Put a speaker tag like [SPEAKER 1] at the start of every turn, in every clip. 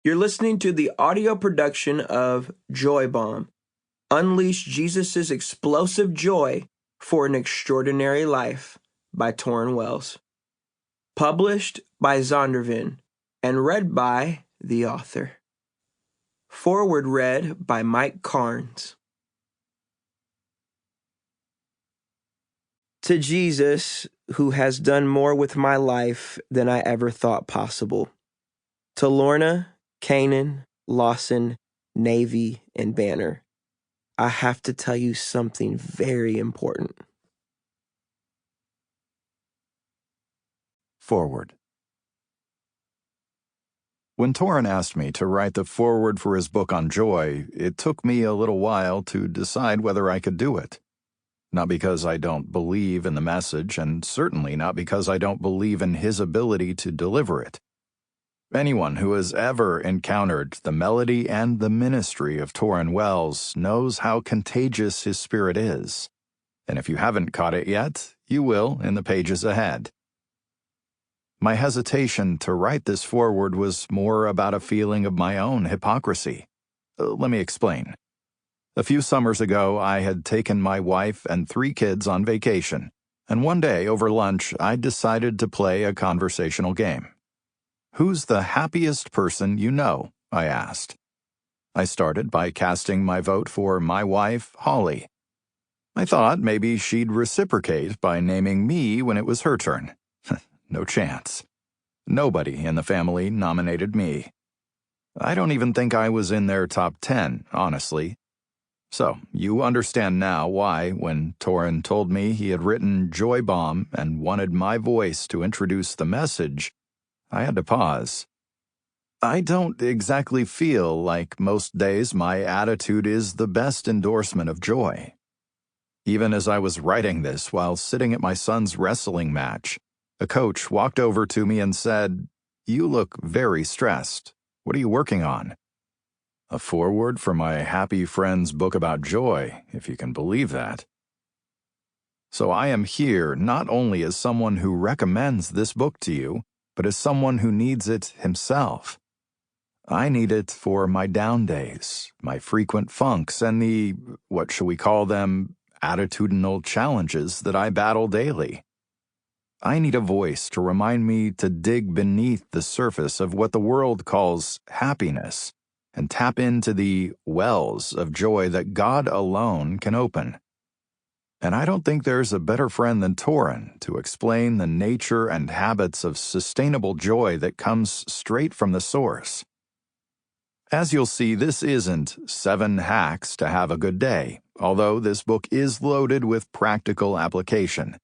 [SPEAKER 1] You're listening to the audio production of Joy Bomb. Unleash Jesus' explosive joy for an extraordinary life by Tauren Wells. Published by Zondervan and read by the author. Forward read by Mike Carnes. To Jesus, who has done more with my life than I ever thought possible. To Lorna, Kanan, Lawson, Navy, and Banner, I have to tell you something very important.
[SPEAKER 2] Forward. When Tauren asked me to write the foreword for his book on joy, it took me a little while to decide whether I could do it. Not because I don't believe in the message, and certainly not because I don't believe in his ability to deliver it. Anyone who has ever encountered the melody and the ministry of Tauren Wells knows how contagious his spirit is. And if you haven't caught it yet, you will in the pages ahead. My hesitation to write this foreword was more about a feeling of my own hypocrisy. Let me explain. A few summers ago, I had taken my wife and 3 kids on vacation, and one day over lunch, I decided to play a conversational game. "Who's the happiest person you know?" I asked. I started by casting my vote for my wife, Holly. I thought maybe she'd reciprocate by naming me when it was her turn. No chance. Nobody in the family nominated me. I don't even think I was in their top 10, honestly. So, you understand now why, when Tauren told me he had written Joy Bomb and wanted my voice to introduce the message, I had to pause. I don't exactly feel like most days my attitude is the best endorsement of joy. Even as I was writing this while sitting at my son's wrestling match, a coach walked over to me and said, "You look very stressed. What are you working on?" A foreword for my happy friend's book about joy, if you can believe that. So I am here not only as someone who recommends this book to you, but as someone who needs it himself. I need it for my down days, my frequent funks, and the, what shall we call them, attitudinal challenges that I battle daily. I need a voice to remind me to dig beneath the surface of what the world calls happiness and tap into the wells of joy that God alone can open. And I don't think there's a better friend than Tauren to explain the nature and habits of sustainable joy that comes straight from the source. As you'll see, this isn't 7 hacks to have a good day, although this book is loaded with practical application.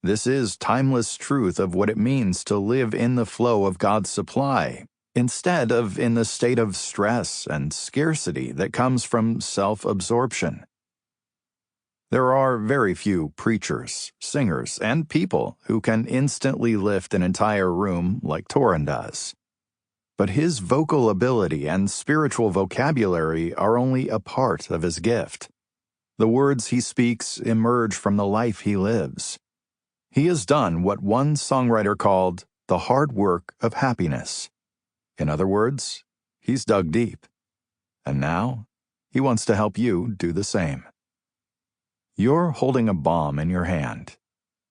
[SPEAKER 2] This is timeless truth of what it means to live in the flow of God's supply, instead of in the state of stress and scarcity that comes from self-absorption. There are very few preachers, singers, and people who can instantly lift an entire room like Tauren does. But his vocal ability and spiritual vocabulary are only a part of his gift. The words he speaks emerge from the life he lives. He has done what one songwriter called the hard work of happiness. In other words, he's dug deep. And now, he wants to help you do the same. You're holding a bomb in your hand.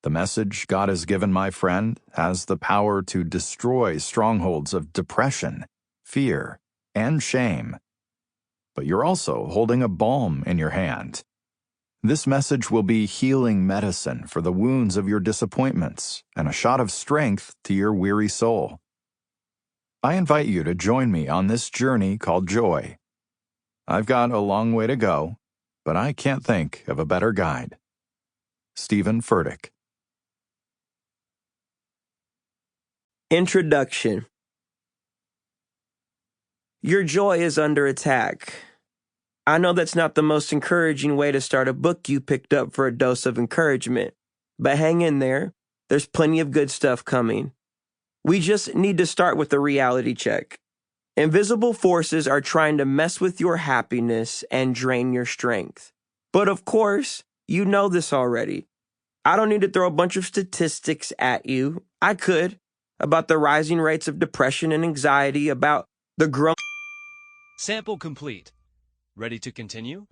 [SPEAKER 2] The message God has given my friend has the power to destroy strongholds of depression, fear, and shame. But you're also holding a balm in your hand. This message will be healing medicine for the wounds of your disappointments and a shot of strength to your weary soul. I invite you to join me on this journey called joy. I've got a long way to go, but I can't think of a better guide. Stephen Furtick.
[SPEAKER 1] Introduction. Your joy is under attack. I know that's not the most encouraging way to start a book you picked up for a dose of encouragement, but hang in there. There's plenty of good stuff coming. We just need to start with a reality check. Invisible forces are trying to mess with your happiness and drain your strength. But of course, you know this already. I don't need to throw a bunch of statistics at you. I could, about the rising rates of depression and anxiety, about The grown
[SPEAKER 3] Sample complete. Ready to continue?